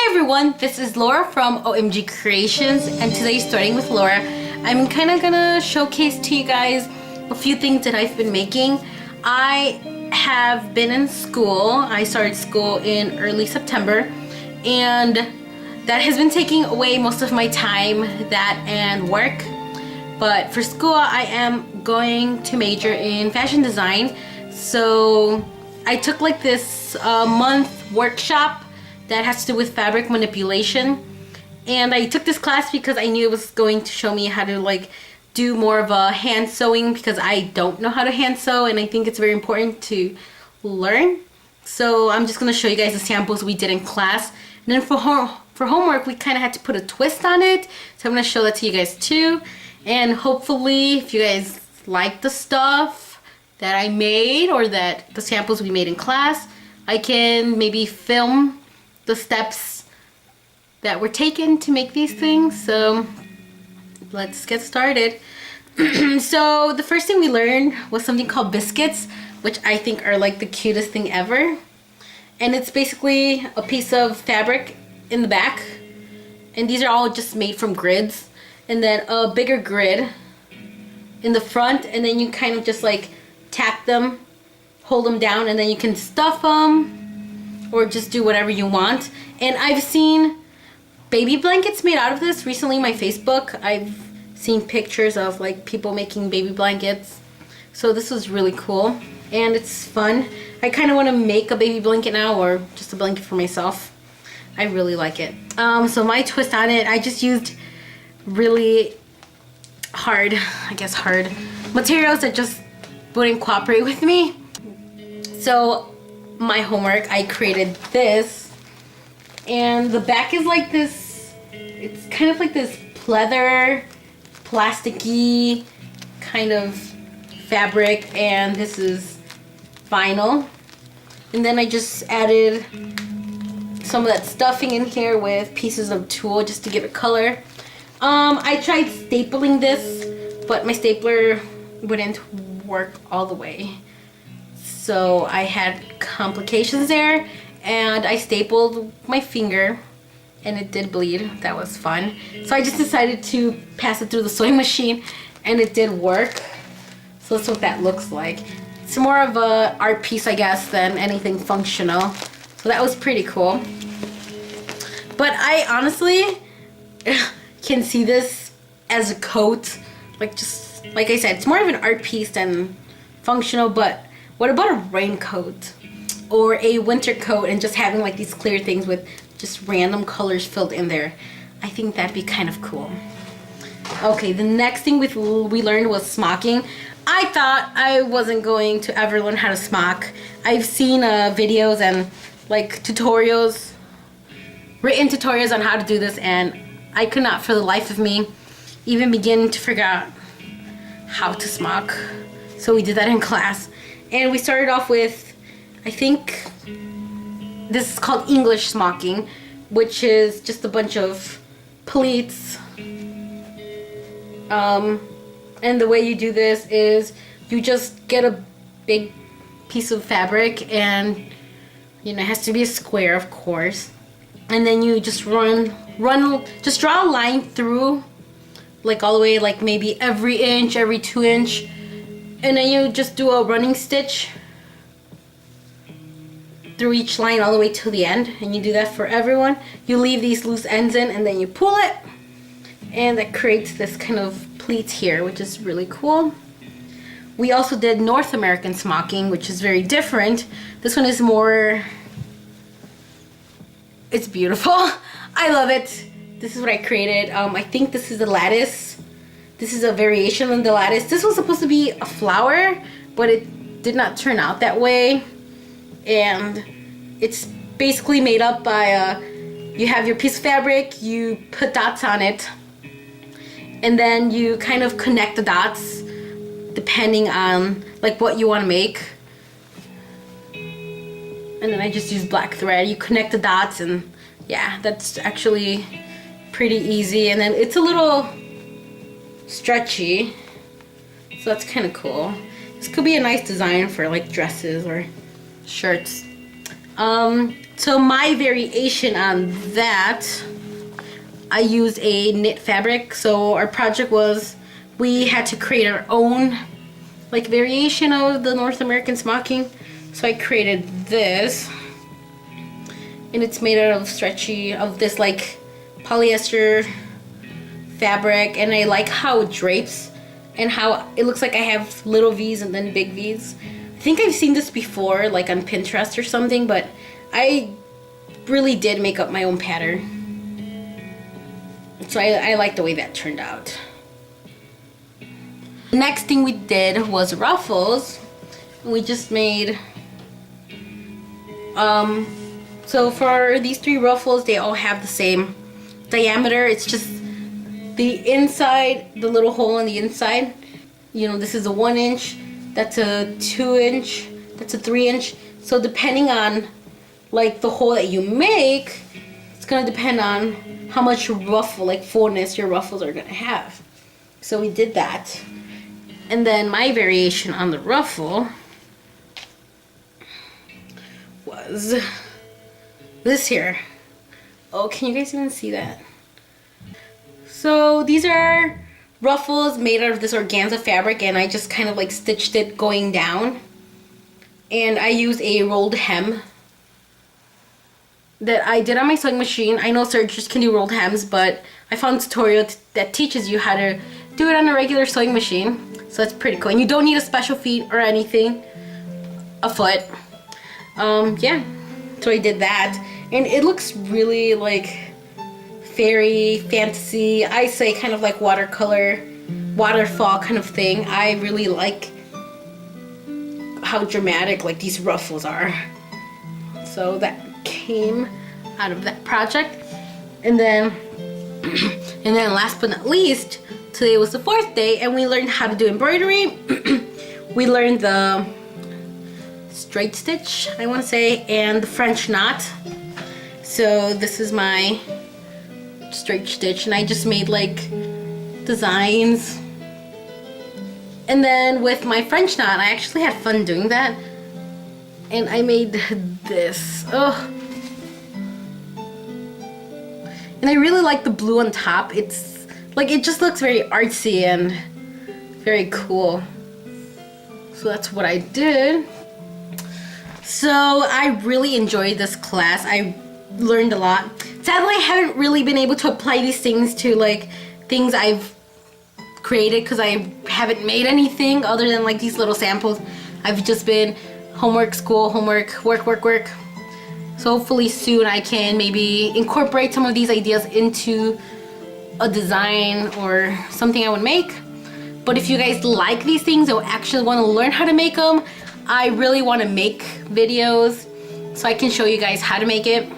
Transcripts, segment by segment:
everyone, this is Laura from OMG Creations, and today, starting with Laura, I'm kind of gonna showcase to you guys a few things that I've been making. I have been in school. I started school in early September, and that has been taking away most of my time, that and work. But for school, I am going to major in fashion design. So I took like this month workshop that has to do with fabric manipulation, and I took this class because I knew it was going to show me how to like do more of a hand sewing, because I don't know how to hand sew and I think it's very important to learn. So I'm just going to show you guys the samples we did in class, and then for homework we kind of had to put a twist on it, so I'm going to show that to you guys too. And hopefully if you guys like the stuff that I made, or that the samples we made in class, I can maybe film the steps that were taken to make these things. So let's get started. So the first thing we learned was something called biscuits, which I think are like the cutest thing ever. And it's basically a piece of fabric in the back, and these are all just made from grids, and then a bigger grid in the front, and then you kind of just like tap them, hold them down, and then you can stuff them or just do whatever you want. And I've seen baby blankets made out of this recently on my Facebook. I've seen pictures of like people making baby blankets, so this was really cool and it's fun. I kind of want to make a baby blanket now, or just a blanket for myself. I really like it. So my twist on it, I just used really hard materials that just wouldn't cooperate with me. So my homework, I created this, and the back is like this, it's kind of like this pleather, plasticky kind of fabric, and this is vinyl. And then I just added some of that stuffing in here with pieces of tulle just to give it color. I tried stapling this, but my stapler wouldn't work all the way, so I had complications there, and I stapled my finger and it did bleed. That was fun. So I just decided to pass it through the sewing machine, and it did work. So that's what that looks like. It's more of a art piece, I guess, than anything functional. So that was pretty cool. But I honestly can see this as a coat. Like, just like I said, it's more of an art piece than functional. But what about a raincoat or a winter coat, and just having like these clear things with just random colors filled in there? I think that'd be kind of cool. Okay, the next thing we learned was smocking. I thought I wasn't going to ever learn how to smock. I've seen videos and like tutorials, written tutorials on how to do this, and I could not for the life of me even begin to figure out how to smock. So we did that in class, and we started off with, I think this is called English smocking, which is just a bunch of pleats. And the way you do this is you just get a big piece of fabric, and you know, it has to be a square, of course, and then you just just draw a line through, like all the way, like maybe every 2 inch, and then you just do a running stitch through each line all the way to the end, and you do that for everyone. You leave these loose ends in, and then you pull it, and that creates this kind of pleat here, which is really cool. We also did North American smocking, which is very different. This one is more, it's beautiful. I love it. This is what I created. I think this is the lattice. This is a variation on the lattice. This was supposed to be a flower, but it did not turn out that way. And it's basically made up by you have your piece of fabric, you put dots on it, and then you kind of connect the dots depending on like what you want to make. And then I just use black thread. You connect the dots, and yeah, that's actually pretty easy. And then it's a little stretchy, so that's kind of cool. This could be a nice design for like dresses or shirts. To So my variation on that, I used a knit fabric. So our project was we had to create our own like variation of the North American smocking. So I created this, and it's made out of this like polyester fabric, and I like how it drapes and how it looks like I have little V's and then big V's. I think I've seen this before like on Pinterest or something, but I really did make up my own pattern. So I like the way that turned out. The next thing we did was ruffles. We just made so for these 3 ruffles, they all have the same diameter. It's just the inside, the little hole on the inside. You know, this is a 1 inch, that's a 2 inch, that's a 3 inch. So depending on like the hole that you make, it's gonna depend on how much ruffle, like fullness your ruffles are gonna have. So we did that. And then my variation on the ruffle was this here. Oh, can you guys even see that? So these are ruffles made out of this organza fabric, and I just kind of like stitched it going down. And I used a rolled hem that I did on my sewing machine. I know sergers can do rolled hems, but I found a tutorial that teaches you how to do it on a regular sewing machine. So that's pretty cool. And you don't need a special feet or anything. A foot. Yeah. So I did that. And it looks really like fairy, fantasy. I say kind of like watercolor, waterfall kind of thing. I really like how dramatic like these ruffles are. So that came out of that project. And then last but not least, today was the 4th day and we learned how to do embroidery. We learned the straight stitch, I want to say, and the French knot. So this is my straight stitch, and I just made like designs. And then with my French knot, I actually had fun doing that. And I made this. Oh. And I really like the blue on top. It's like, it just looks very artsy and very cool. So that's what I did. So I really enjoyed this class. I learned a lot. Sadly, I haven't really been able to apply these things to like things I've created because I haven't made anything other than like these little samples. I've just been homework, school, homework, work. So hopefully soon I can maybe incorporate some of these ideas into a design or something I would make. But if you guys like these things or actually want to learn how to make them, I really want to make videos so I can show you guys how to make it.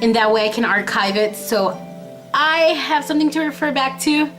And that way I can archive it so I have something to refer back to.